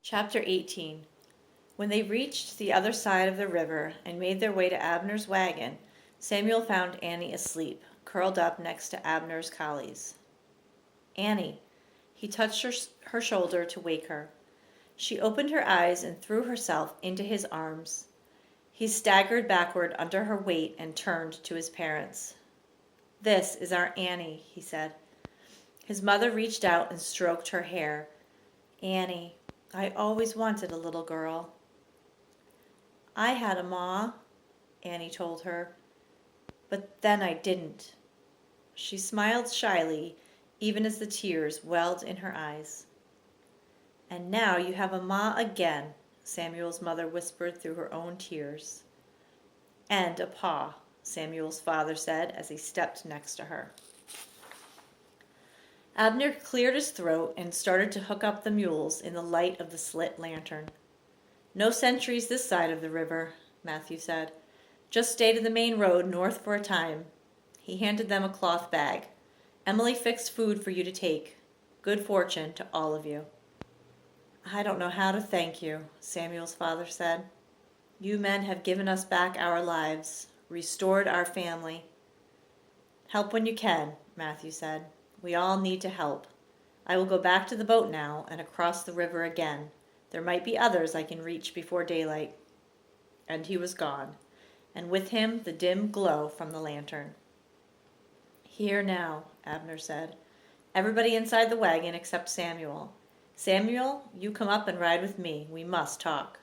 Chapter 18. When they reached the other side of the river and made their way to Abner's wagon, Samuel found Annie asleep, curled up next to Abner's collies. Annie. He touched her shoulder to wake her. She opened her eyes and threw herself into his arms. He staggered backward under her weight and turned to his parents. "This is our Annie," he said. His mother reached out and stroked her hair. "Annie, I always wanted a little girl." "I had a ma," Annie told her, "but then I didn't." She smiled shyly, even as the tears welled in her eyes. "And now you have a ma again," Samuel's mother whispered through her own tears. "And a pa," Samuel's father said as he stepped next to her. Abner cleared his throat and started to hook up the mules in the light of the slit lantern. "No sentries this side of the river," Matthew said. "Just stay to the main road north for a time." He handed them a cloth bag. "Emily fixed food for you to take. Good fortune to all of you." "I don't know how to thank you," Samuel's father said. "You men have given us back our lives, restored our family." "Help when you can," Matthew said. "We all need to help. I will go back to the boat now and across the river again. There might be others I can reach before daylight." And he was gone, and with him the dim glow from the lantern. "Here now," Abner said. "Everybody inside the wagon except Samuel. Samuel, you come up and ride with me. We must talk."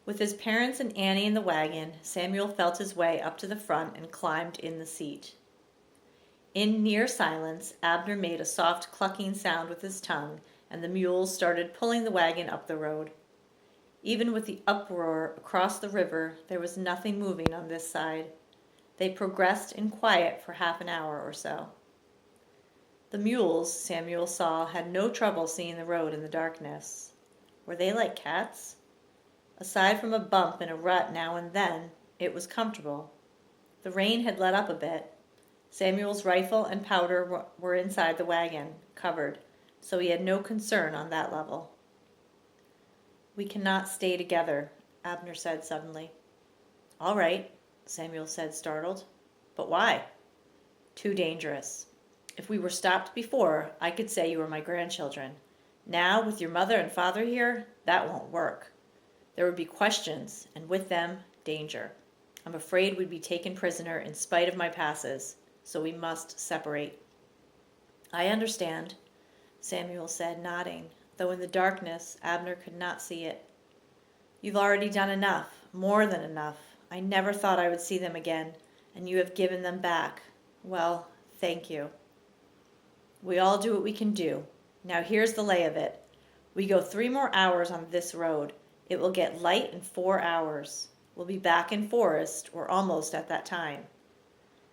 With his parents and Annie in the wagon, Samuel felt his way up to the front and climbed in the seat. In near silence, Abner made a soft clucking sound with his tongue, and the mules started pulling the wagon up the road. Even with the uproar across the river, there was nothing moving on this side. They progressed in quiet for half an hour or so. The mules, Samuel saw, had no trouble seeing the road in the darkness. Were they like cats? Aside from a bump in a rut now and then, it was comfortable. The rain had let up a bit. Samuel's rifle and powder were inside the wagon, covered, so he had no concern on that level. "We cannot stay together," Abner said suddenly. "All right," Samuel said, startled. "But why?" "Too dangerous. If we were stopped before, I could say you were my grandchildren. Now, with your mother and father here, that won't work. There would be questions, and with them, danger. I'm afraid we'd be taken prisoner in spite of my passes, so we must separate." "I understand," Samuel said, nodding, though in the darkness Abner could not see it. "You've already done enough, more than enough. I never thought I would see them again, and you have given them back. Well, thank you. We all do what we can do. Now here's the lay of it. We go 3 more hours on this road. It will get light in 4 hours. We'll be back in Forest, or almost at that time.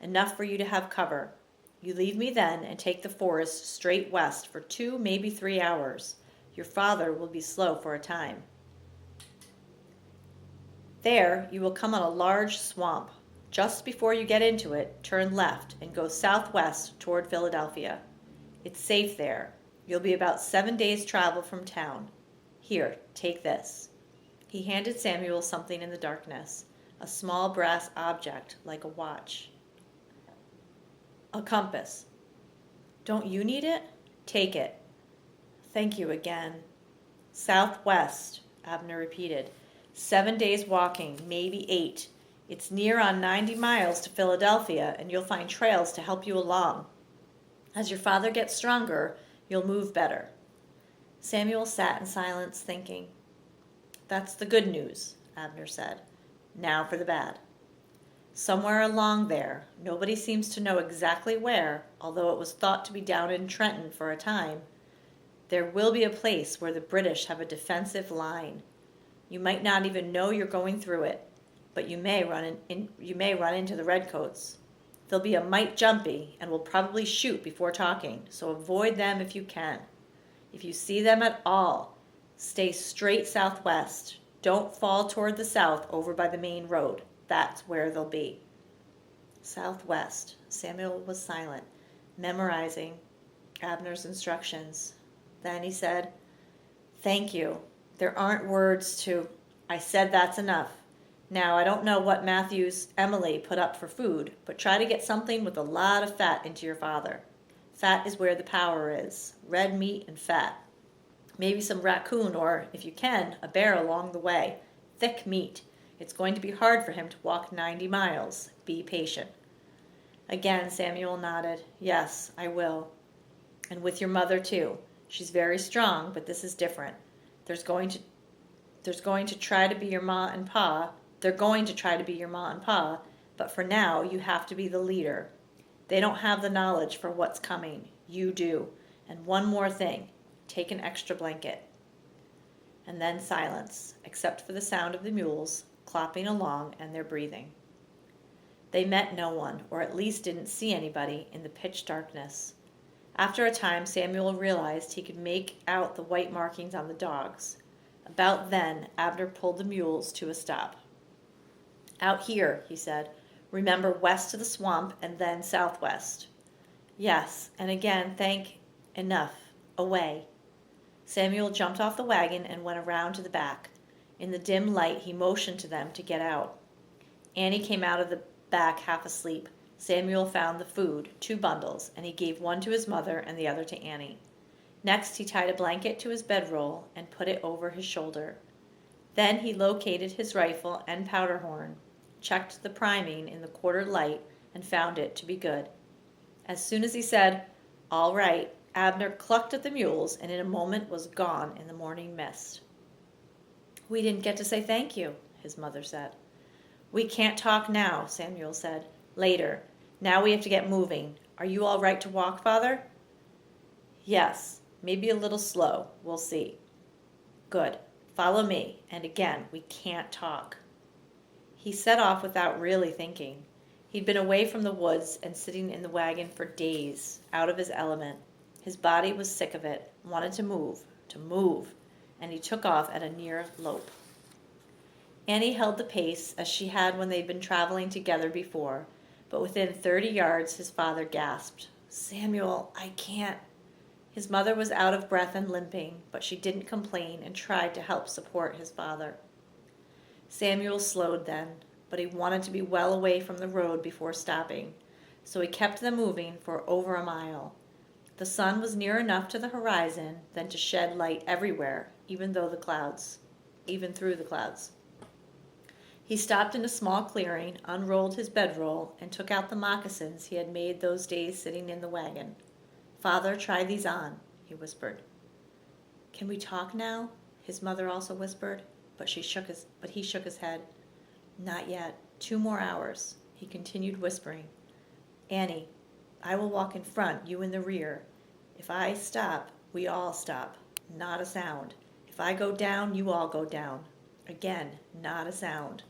Enough for you to have cover. You leave me then and take the Forest straight west for 2, maybe 3 hours. Your father will be slow for a time. There you will come on a large swamp. Just before you get into it, turn left and go southwest toward Philadelphia. It's safe there. You'll be about 7 days' travel from town. Here, take this." He handed Samuel something in the darkness, a small brass object like a watch. "A compass." "Don't you need it? Take it." "Thank you again." "Southwest," Abner repeated. 7 days walking, maybe 8. It's near on 90 miles to Philadelphia, and you'll find trails to help you along. As your father gets stronger, you'll move better." Samuel sat in silence, thinking. "That's the good news," Abner said. "Now for the bad. Somewhere along there, nobody seems to know exactly where, although it was thought to be down in Trenton for a time, there will be a place where the British have a defensive line. You might not even know you're going through it, but you may run into the redcoats. They'll be a mite jumpy and will probably shoot before talking, so avoid them if you can. If you see them at all, stay straight southwest. Don't fall toward the south over by the main road. That's where they'll be." Southwest. Samuel was silent, memorizing Abner's instructions. Then he said, Thank you. There aren't words to, I said that's enough. Now, I don't know what Matthew's Emily put up for food, but try to get something with a lot of fat into your father. Fat is where the power is. Red meat and fat. Maybe some raccoon or, if you can, a bear along the way. Thick meat. It's going to be hard for him to walk 90 miles. Be patient. Again, Samuel nodded. Yes, I will. And with your mother, too. She's very strong, but this is different. There's going to try to be your ma and pa. They're going to try to be your ma and pa, but for now, you have to be the leader. They don't have the knowledge for what's coming. You do. And one more thing. Take an extra blanket. And then silence, except for the sound of the mules clopping along and their breathing. They met no one, or at least didn't see anybody, in the pitch darkness. After a time, Samuel realized he could make out the white markings on the dogs. About then, Abner pulled the mules to a stop. Out here, he said. Remember, west of the swamp and then southwest. Yes, and again, enough. Away. Samuel jumped off the wagon and went around to the back. In the dim light, he motioned to them to get out. Annie came out of the back half asleep. Samuel found the food, 2 bundles, and he gave one to his mother and the other to Annie. Next, he tied a blanket to his bedroll and put it over his shoulder. Then he located his rifle and powder horn, checked the priming in the quarter light, and found it to be good. As soon as he said, "All right," Abner clucked at the mules and in a moment was gone in the morning mist. "We didn't get to say thank you," his mother said. "We can't talk now," Samuel said. "Later. Now we have to get moving. Are you all right to walk, Father?" "Yes. Maybe a little slow. We'll see." "Good. Follow me. And again, we can't talk." He set off without really thinking. He'd been away from the woods and sitting in the wagon for days, out of his element. His body was sick of it, wanted to move, and he took off at a near lope. Annie held the pace as she had when they'd been traveling together before, but within 30 yards his father gasped, "Samuel, I can't." His mother was out of breath and limping, but she didn't complain and tried to help support his father. Samuel slowed then, but he wanted to be well away from the road before stopping, so he kept them moving for over a mile. The sun was near enough to the horizon then to shed light everywhere, even through the clouds. He stopped in a small clearing, unrolled his bedroll, and took out the moccasins he had made those days sitting in the wagon. "Father, try these on," he whispered. "Can we talk now?" his mother also whispered, but he shook his head. "Not yet. 2 more hours," he continued whispering. "Annie, I will walk in front, you in the rear. If I stop, we all stop. Not a sound. If I go down, you all go down. Again, not a sound.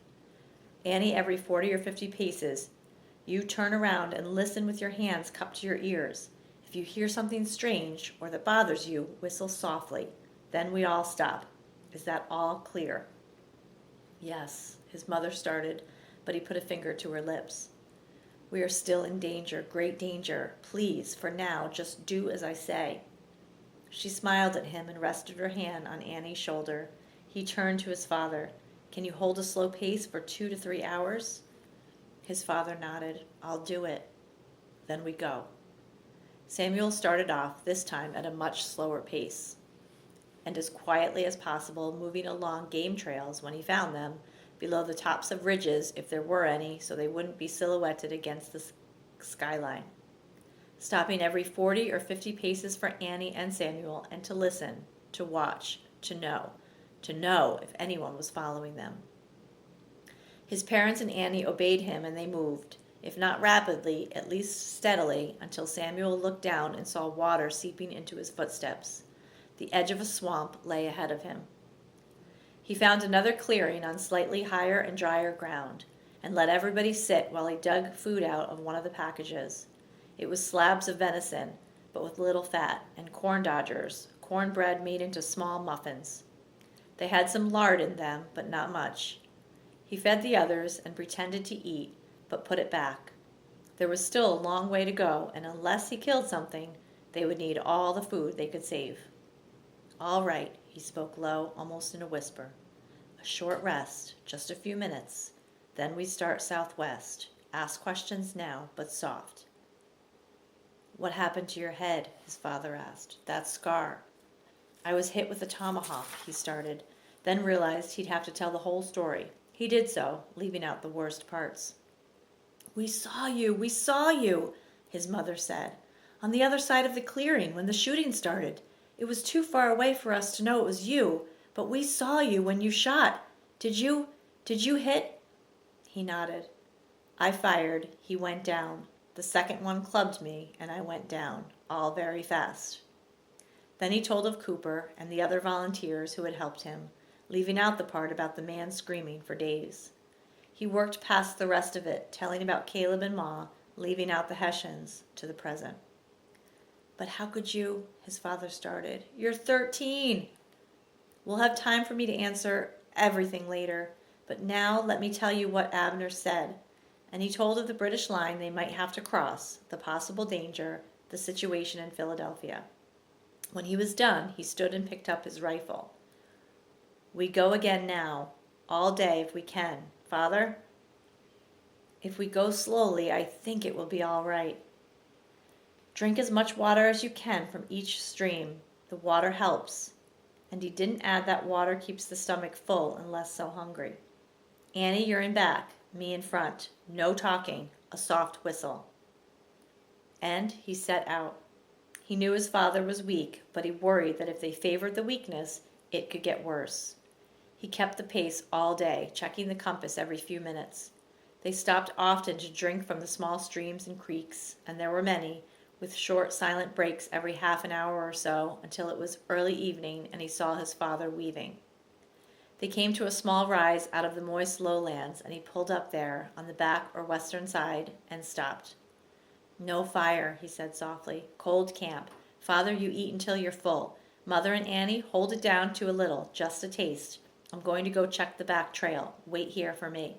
Annie, every 40 or 50 paces, you turn around and listen with your hands cupped to your ears. If you hear something strange or that bothers you, whistle softly. Then we all stop. Is that all clear?" "Yes," his mother started, but he put a finger to her lips. "We are still in danger, great danger. Please, for now, just do as I say." She smiled at him and rested her hand on Annie's shoulder. He turned to his father. "Can you hold a slow pace for 2 to 3 hours?" His father nodded. "I'll do it." "Then we go." Samuel started off, this time at a much slower pace, and as quietly as possible, moving along game trails when he found them, below the tops of ridges, if there were any, so they wouldn't be silhouetted against the skyline. Stopping every 40 or 50 paces for Annie and Samuel, and to listen, to watch, to know if anyone was following them. His parents and Annie obeyed him, and they moved, if not rapidly, at least steadily, until Samuel looked down and saw water seeping into his footsteps. The edge of a swamp lay ahead of him. He found another clearing on slightly higher and drier ground, and let everybody sit while he dug food out of one of the packages. It was slabs of venison, but with little fat, and corn dodgers, cornbread made into small muffins. They had some lard in them, but not much. He fed the others and pretended to eat, but put it back. There was still a long way to go, and unless he killed something, they would need all the food they could save. "All right," he spoke low, almost in a whisper. A short rest, just a few minutes. Then we start southwest. Ask questions now, but soft. What happened to your head? His father asked. That scar. I was hit with a tomahawk, he started, then realized he'd have to tell the whole story. He did so, leaving out the worst parts. We saw you, his mother said, on the other side of the clearing when the shooting started. It was too far away for us to know it was you, but we saw you when you shot. Did you hit? He nodded. I fired. He went down. The second one clubbed me, and I went down, all very fast. Then he told of Cooper and the other volunteers who had helped him, leaving out the part about the man screaming for days. He worked past the rest of it, telling about Caleb and Ma, leaving out the Hessians to the present. But how could you? His father started. You're 13. We'll have time for me to answer everything later, but now let me tell you what Abner said. And he told of the British line they might have to cross, the possible danger, the situation in Philadelphia. When he was done, he stood and picked up his rifle. We go again now, all day if we can. Father? If we go slowly, I think it will be all right. Drink as much water as you can from each stream. The water helps. And he didn't add that water keeps the stomach full and less so hungry. Annie, you're in back, me in front. No talking, a soft whistle. And he set out. He knew his father was weak, but he worried that if they favored the weakness, it could get worse. He kept the pace all day, checking the compass every few minutes. They stopped often to drink from the small streams and creeks, and there were many, with short, silent breaks every half an hour or so until it was early evening and he saw his father weaving. They came to a small rise out of the moist lowlands, and he pulled up there on the back or western side and stopped. No fire, he said softly. Cold camp. Father, you eat until you're full. Mother and Annie, hold it down to a little, just a taste. I'm going to go check the back trail. Wait here for me.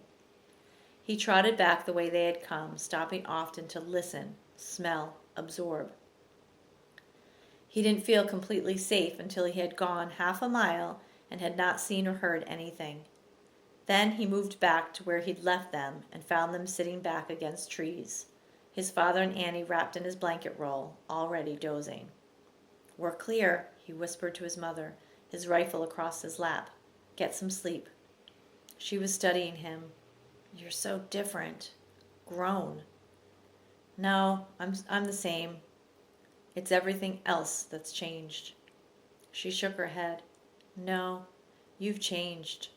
He trotted back the way they had come, stopping often to listen, smell, absorb. He didn't feel completely safe until he had gone half a mile and had not seen or heard anything. Then he moved back to where he'd left them and found them sitting back against trees. His father and Annie wrapped in his blanket roll, already dozing. We're clear, he whispered to his mother, his rifle across his lap. Get some sleep. She was studying him. You're so different. Grown. No, I'm the same. It's everything else that's changed. She shook her head. No, you've changed.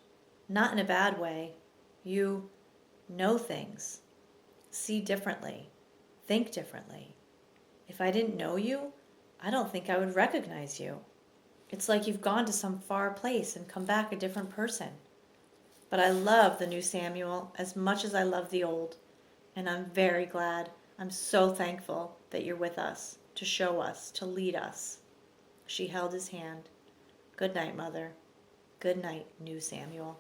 Not in a bad way. You know things. See differently. Think differently. If I didn't know you, I don't think I would recognize you. It's like you've gone to some far place and come back a different person. But I love the new Samuel as much as I love the old. And I'm very glad. I'm so thankful that you're with us, to show us, to lead us. She held his hand. Good night, Mother. Good night, new Samuel.